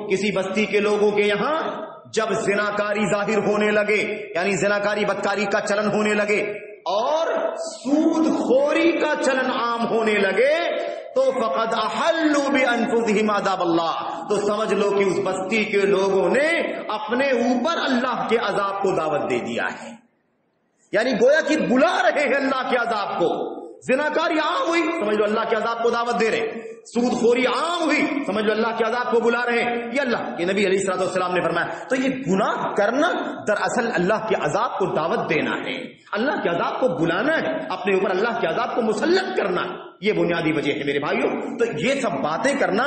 کسی بستی کے لوگوں کے یہاں جب زناکاری ظاہر ہونے لگے، یعنی زناکاری بدکاری کا چلن ہونے لگے اور سود خوری کا چلن عام ہونے لگے، تو فقد احلوا بانفسهم عذاب اللہ، تو سمجھ لو کہ اس بستی کے لوگوں نے اپنے اوپر اللہ کے عذاب کو دعوت دے دیا ہے، یعنی گویا کہ بلا رہے ہیں اللہ کے عذاب کو۔ زناکاری عام ہوئی، سمجھ لو اللہ کے عذاب کو دعوت دے رہے، سود خوری عام ہوئی، سمجھ لو اللہ کے عذاب کو بلا رہے ہیں۔ یہ اللہ کے نبی علیہ الصلوۃ والسلام نے فرمایا۔ تو یہ گناہ کرنا دراصل اللہ کے عذاب کو دعوت دینا ہے، اللہ کے عذاب کو بلانا ہے، اپنے اوپر اللہ کے عذاب کو مسلط کرنا ہے، یہ بنیادی وجہ ہے میرے بھائیوں۔ تو یہ سب باتیں کرنا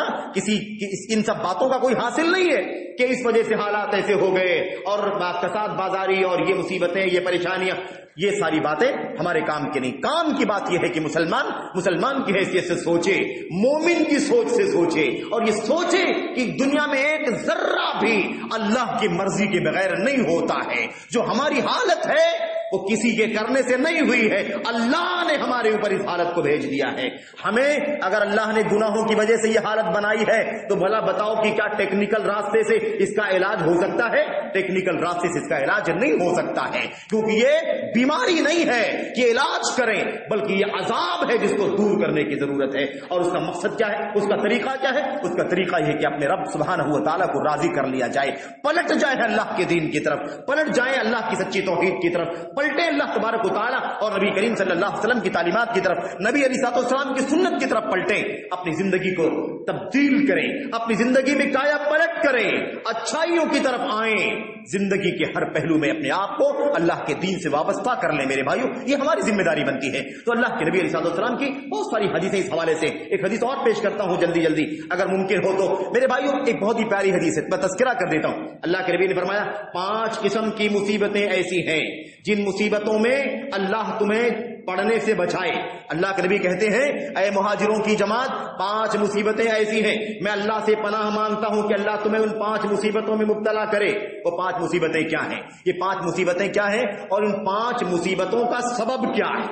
ان سب باتوں کا کوئی حاصل نہیں ہے کہ اس وجہ سے حالات ایسے ہو گئے اور کساد بازاری اور یہ مصیبتیں، یہ پریشانیاں، یہ ساری باتیں ہمارے کام کی نہیں۔ کام کی بات یہ ہے کہ مسلمان کی حیثیت سے سوچے، مومن کی سوچ سے سوچے، اور یہ سوچے کہ دنیا میں ایک ذرہ بھی اللہ کی مرضی کے بغیر نہیں ہوتا ہے۔ جو ہماری حالت ہے وہ کسی کے کرنے سے نہیں ہوئی ہے، اللہ نے ہمارے اوپر اس حالت کو بھیج دیا ہے۔ ہمیں اگر اللہ نے گناہوں کی وجہ سے یہ حالت بنائی ہے تو بھلا بتاؤ کہ کیا ٹیکنیکل راستے سے اس کا علاج ہو سکتا ہے؟ ٹیکنیکل راستے سے اس کا علاج نہیں ہو سکتا ہے، کیونکہ یہ بیماری نہیں ہے کہ علاج کریں، بلکہ یہ عذاب ہے جس کو دور کرنے کی ضرورت ہے۔ اور اس کا مقصد کیا ہے، اس کا طریقہ کیا ہے؟ اس کا طریقہ یہ کہ اپنے رب سبحانہ و تعالیٰ کو راضی کر لیا جائے، پلٹ جائے اللہ کے دین کی طرف، پلٹ جائیں اللہ کی سچی توحید کی طرف، پلٹے اللہ تبارک و تعالیٰ اور نبی کریم صلی اللہ علیہ وسلم کی تعلیمات کی طرف، نبی علیہ الصلوۃ والسلام کی سنت کی طرف پلٹیں، اپنی زندگی کو تبدیل کریں، اپنی زندگی میں کایا پلٹ کریں، اچھائیوں کی طرف آئیں، زندگی کے ہر پہلو میں اپنے آپ کو اللہ کے دین سے وابستہ کر لیں میرے بھائیوں، یہ ہماری ذمہ داری بنتی ہے۔ تو اللہ کے نبی علیہ الصلوۃ والسلام کی بہت ساری حدیثیں اس حوالے سے، ایک حدیث اور پیش کرتا ہوں جلدی اگر ممکن ہو تو میرے بھائیوں، ایک بہت ہی پیاری حدیث ہے، میں تذکرہ کر دیتا ہوں۔ اللہ کے نبی نے فرمایا 5 قسم کی مصیبتیں ایسی ہیں جن مصیبتوں میں اللہ تمہیں پڑنے سے بچائے۔ اللہ کے نبی کہتے ہیں اے مہاجروں کی جماعت، 5 مصیبتیں ایسی ہیں، میں اللہ سے پناہ مانگتا ہوں کہ اللہ تمہیں ان 5 مصیبتوں میں مبتلا کرے۔ وہ 5 مصیبتیں کیا ہیں؟ یہ 5 مصیبتیں کیا ہیں اور ان 5 مصیبتوں کا سبب کیا ہے؟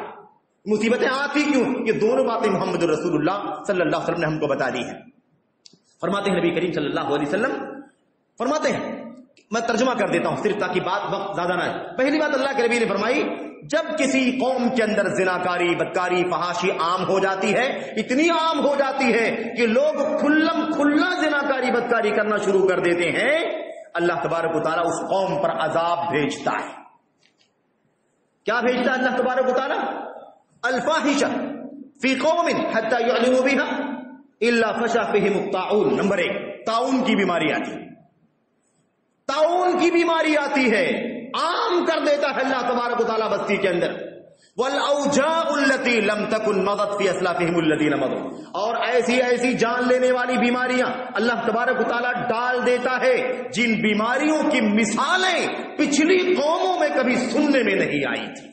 مصیبتیں آتی کیوں؟ یہ دونوں باتیں محمد رسول اللہ صلی اللہ علیہ وسلم نے ہم کو بتا دی ہیں۔ فرماتے ہیں نبی کریم صلی اللہ علیہ وسلم فرماتے ہیں، میں ترجمہ کر دیتا ہوں صرف تاکہ وقت زیادہ نہ ہے۔ پہلی بات اللہ کے نبی نے فرمائی، جب کسی قوم کے اندر زناکاری، بدکاری، فحاشی عام ہو جاتی ہے، اتنی عام ہو جاتی ہے کہ لوگ کھلا زناکاری بدکاری کرنا شروع کر دیتے ہیں، اللہ تبارک و تعالیٰ اس قوم پر عذاب بھیجتا ہے۔ کیا بھیجتا ہے اللہ تبارک و تعالیٰ؟ الفاحشہ فی قوم حتی یعلنوا بها الا فشا فیہم الطاعون. نمبر 1 طاعون کی بیماری آتی ہے. طاعون کی بیماری آتی ہے, عام کر دیتا ہے اللہ تبارک و تعالیٰ بستی کے اندر. والاوجاع التي لم تكن مضت في اسلافهم الذين مضوا, اور ایسی جان لینے والی بیماریاں اللہ تبارک و تعالیٰ ڈال دیتا ہے جن بیماریوں کی مثالیں پچھلی قوموں میں کبھی سننے میں نہیں آئی تھی.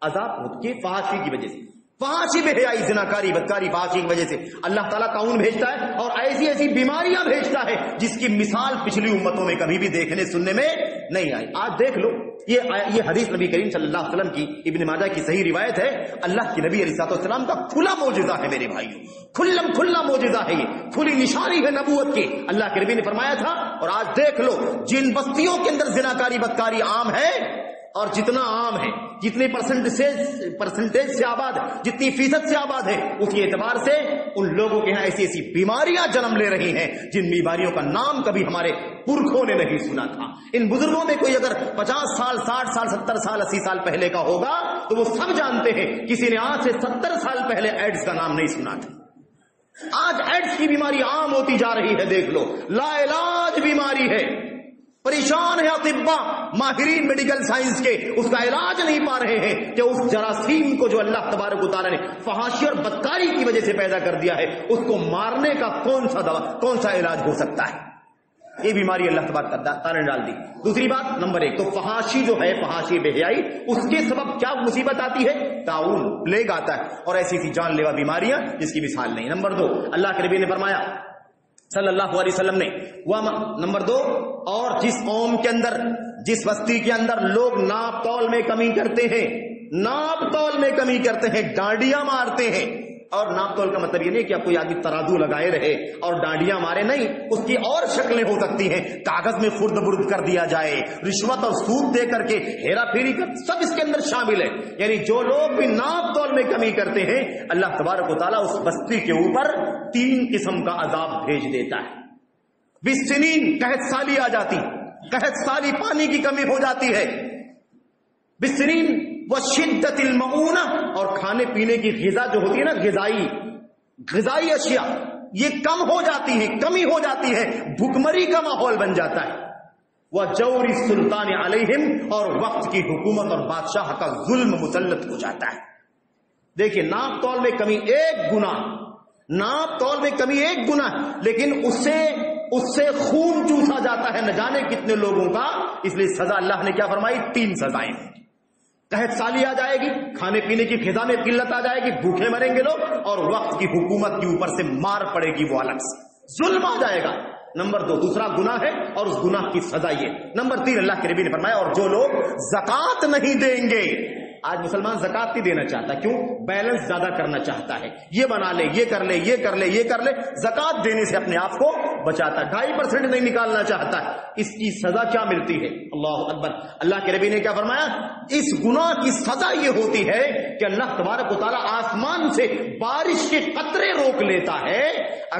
عذاب خود کی فحاشی کی وجہ سے, فحاشی بے حیائی, زناکاری, بدکاری, فحاشی کی وجہ سے اللہ تعالیٰ طاعون بھیجتا ہے اور ایسی بیماریاں بھیجتا ہے جس کی مثال پچھلی امتوں میں کبھی بھی دیکھنے سننے میں نہیں آئی. آج دیکھ لو, یہ حدیث نبی کریم صلی اللہ علیہ وسلم کی ابن ماجہ کی صحیح روایت ہے. اللہ کے نبی علیہ السلام کا کھلا معجزہ ہے میرے بھائیو, کھلا معجزہ ہے, یہ کھلی نشانی ہے نبوت کی. اللہ کے نبی نے فرمایا تھا, اور آج دیکھ لو جن بستیوں کے اندر زناکاری بدکاری عام ہے, اور جتنا عام ہے, جتنے پرسنٹیج سے آباد, جتنی فیصد سے آباد ہے, اس کے اعتبار سے ان لوگوں کے یہاں ایسی بیماریاں جنم لے رہی ہیں جن بیماریوں کا نام کبھی ہمارے پرکھوں نے نہیں سنا تھا. ان بزرگوں میں کوئی اگر 50 سال 60 سال 70 سال 80 سال پہلے کا ہوگا تو وہ سب جانتے ہیں کسی نے آج سے 70 سال پہلے ایڈز کا نام نہیں سنا تھا. آج ایڈز کی بیماری عام ہوتی جا رہی ہے. دیکھ لو, لا علاج بیماری ہے, پریشان ہے اطباء, ماہرین میڈیکل سائنس کے, اس کا علاج نہیں پا رہے ہیں کہ اس جراثیم کو جو اللہ تبارک و تعالیٰ نے فحاشی اور بدکاری کی وجہ سے پیدا کر دیا ہے, اس کو مارنے کا کون سا علاج ہو سکتا ہے. یہ بیماری اللہ تبارک و تعالیٰ نے ڈال دی. دوسری بات, نمبر 1 تو فحاشی جو ہے, فحاشی بے حیائی, اس کے سبب کیا مصیبت آتی ہے؟ طاعون, پلیگ آتا ہے, اور ایسی جان لیوا بیماریاں جس کی مثال نہیں. نمبر 2 اللہ کے نبی نے فرمایا صلی اللہ علیہ وسلم نے, نمبر 2 اور جس قوم کے اندر, جس بستی کے اندر لوگ ناپ تول میں کمی کرتے ہیں, ڈانڈیاں مارتے ہیں, اور ناپ تول کا مطلب یہ نہیں کہ اب کوئی آدمی ترازو لگائے رہے اور ڈانڈیاں مارے, نہیں, اس کی اور شکلیں ہو سکتی ہیں. کاغذ میں خرد برد کر دیا جائے, رشوت اور سود دے کر کے ہیرا پھیری کر, سب اس کے اندر شامل ہے. یعنی جو لوگ بھی ناپ تول میں کمی کرتے ہیں, اللہ تبارک و تعالیٰ اس بستی کے اوپر 3 قسم کا عذاب بھیج دیتا ہے. بالسنین, قحط سالی آ جاتی, قحط سالی, پانی کی کمی ہو جاتی ہے. بالسنین وشدت المعونہ, اور کھانے پینے کی غذا جو ہوتی ہے نا, غذائی اشیاء, یہ کم ہو جاتی ہے, کمی ہو جاتی ہے, بھوکمری کا ماحول بن جاتا ہے. وجور السلطان علیہم, اور وقت کی حکومت اور بادشاہ کا ظلم مسلط ہو جاتا ہے. دیکھیے, ناپ تول میں کمی ایک گناہ, لیکن اس سے خون چوسا جاتا ہے نہ جانے کتنے لوگوں کا. اس لیے سزا اللہ نے کیا فرمائی؟ 3 سزائیں. قحط سالی آ جائے گی, کھانے پینے کی غذا میں قلت آ جائے گی, بھوکے مریں گے لوگ, اور وقت کی حکومت کے اوپر سے مار پڑے گی, وہ الگ سے ظلم آ جائے گا. نمبر 2 دوسرا گناہ ہے, اور اس گناہ کی سزا یہ. نمبر 3 اللہ کے نبی نے فرمایا, اور جو لوگ زکات نہیں دیں گے. آج مسلمان زکات نہیں دینا چاہتا, کیوں؟ بیلنس زیادہ کرنا چاہتا ہے, یہ بنا لے, یہ کر لے, زکات دینے سے اپنے آپ کو بچاتا ہے, 2.5% نہیں نکالنا چاہتا ہے. اس کی سزا کیا ملتی ہے؟ اللہ اکبر. اللہ کے نبی نے کیا فرمایا؟ اس گناہ کی سزا یہ ہوتی ہے کہ اللہ تبارک و تعالیٰ آسمان سے بارش کے قطرے روک لیتا ہے.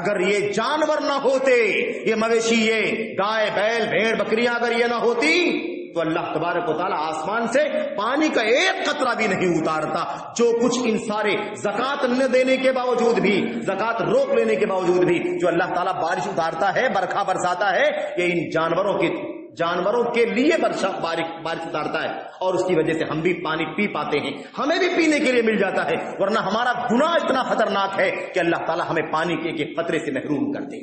اگر یہ جانور نہ ہوتے, یہ مویشی, یہ گائے بیل بھیڑ بکریاں اگر یہ نہ ہوتی, تو اللہ تبارک و تعالیٰ آسمان سے پانی کا ایک قطرہ بھی نہیں اتارتا. جو کچھ ان سارے زکات نہ دینے کے باوجود بھی, زکات روک لینے کے باوجود بھی, جو اللہ تعالیٰ بارش اتارتا ہے, برکھا برساتا ہے, یہ ان جانوروں کے لیے بارش اتارتا ہے, اور اس کی وجہ سے ہم بھی پانی پی پاتے ہیں, ہمیں بھی پینے کے لیے مل جاتا ہے. ورنہ ہمارا گناہ اتنا خطرناک ہے کہ اللہ تعالیٰ ہمیں پانی کے ایک قطرے سے محروم کر دے.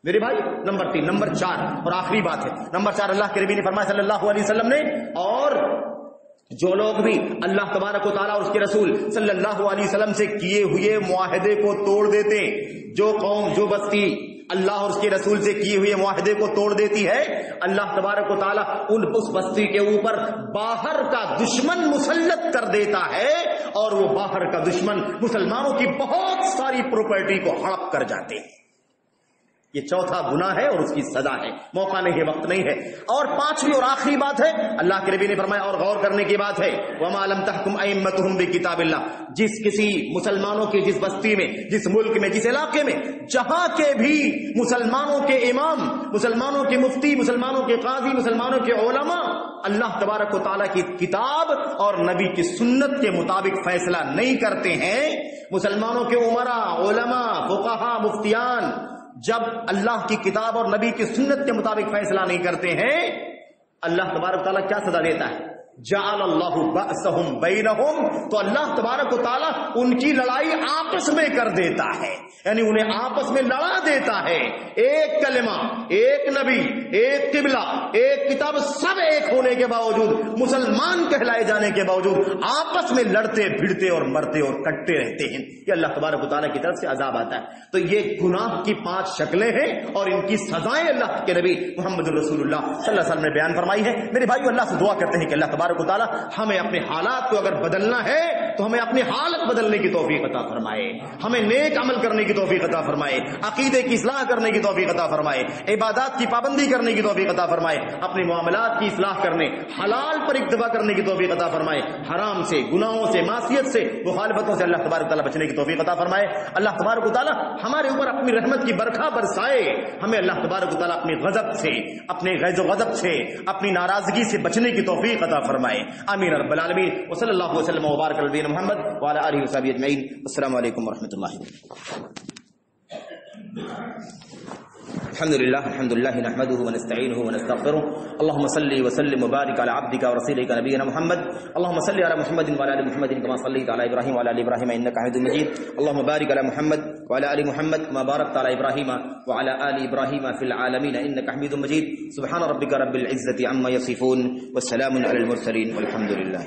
میرے بھائی, نمبر 3. نمبر 4 اور آخری بات ہے, نمبر 4 اللہ کے نبی نے فرمایا صلی اللہ علیہ وسلم نے, اور جو لوگ بھی اللہ تبارک و تعالیٰ اور اس کے رسول صلی اللہ علیہ وسلم سے کیے ہوئے معاہدے کو توڑ دیتے, جو قوم, جو بستی اللہ اور اس کے رسول سے کیے ہوئے معاہدے کو توڑ دیتی ہے, اللہ تبارک و تعالیٰ اس بستی کے اوپر باہر کا دشمن مسلط کر دیتا ہے, اور وہ باہر کا دشمن مسلمانوں کی بہت ساری پراپرٹی کو ہڑپ کر جاتے ہیں. یہ چوتھا گناہ ہے اور اس کی سزا ہے. موقع نہیں ہے، وقت نہیں ہے. اور پانچویں اور آخری بات ہے، اللہ کے نبی نے فرمایا اور غور کرنے کی بات ہے، وَمَا لَمْ تَحْكُمْ أَئِمَّتُهُمْ بِكِتَابِ اللَّهِ. جس کسی مسلمانوں کی جس بستی میں، جس ملک میں، جس علاقے میں، جہاں کے بھی مسلمانوں کے امام، مسلمانوں کے مفتی، مسلمانوں کے قاضی، مسلمانوں کے علماء اللہ تبارک و تعالیٰ کی کتاب اور نبی کی سنت کے مطابق فیصلہ نہیں کرتے ہیں، مسلمانوں کے عمراء، علماء، فقہاء، مفتیان جب اللہ کی کتاب اور نبی کی سنت کے مطابق فیصلہ نہیں کرتے ہیں، اللہ تبارک و تعالیٰ کیا سزا دیتا ہے؟ جعل اللہ بأسہم بینہم، تو اللہ تبارک و تعالیٰ ان کی لڑائی آپس میں کر دیتا ہے، یعنی انہیں آپس میں لڑا دیتا ہے. ایک کلمہ، ایک نبی، ایک قبلہ، ایک کتاب، سب ایک ہونے کے باوجود، مسلمان کہلائے جانے کے باوجود آپس میں لڑتے بھڑتے اور مرتے اور کٹتے رہتے ہیں. یہ اللہ تبارک و تعالیٰ کی طرف سے عذاب آتا ہے. تو یہ گناہ کی 5 شکلیں ہیں اور ان کی سزائیں اللہ کے نبی محمد رسول اللہ صلی اللہ علیہ وسلم نے بیان فرمائی ہے. میرے بھائیو، اللہ سے دعا کرتے ہیں کہ اللہ تبارک و تعالیٰ ہمیں اپنے حالات کو اگر بدلنا ہے تو ہمیں اپنی حالت بدلنے کی توفیق عطا فرمائے، ہمیں نیک عمل کرنے کی توفیق عطا فرمائے، عقیدے کی اصلاح کرنے کی توفیق عطا فرمائے، عبادات کی پابندی کرنے کی توفیق عطا فرمائے، اپنے معاملات کی اصلاح کرنے، حلال پر اکتفا کرنے کی توفیق عطا فرمائے، حرام سے، گناہوں سے، معصیت سے، مخالفتوں سے اللہ تبارک و تعالیٰ بچنے کی توفیق عطا فرمائے. اللہ تبارک و تعالیٰ ہمارے اوپر اپنی رحمت کی برکھا برسائے، ہمیں اللہ تبارک و تعالیٰ اپنی غضب سے، اپنے غیظ و غضب سے، اپنی ناراضگی سے بچنے کی توفیق عطا فرمائے. آمین رب العالمین. وصلی اللہ وسلم وبارک علی نبینا محمد وعلی آلہ وصحبہ اجمعین. السلام علیکم ورحمۃ اللہ. الحمد لله نحمده ونستعينه ونستغفره. اللهم صل وسلم وبارك على عبدك ورسولك نبينا محمد. اللهم صل على محمد وعلى ال محمد كما صليت على ابراهيم وعلى ال ابراهيم انك حميد مجيد. اللهم بارك على محمد وعلى ال محمد كما باركت على ابراهيم وعلى ال ابراهيم في العالمين انك حميد مجيد. سبحان ربك رب العزة عما يصفون والسلام على المرسلين والحمد لله.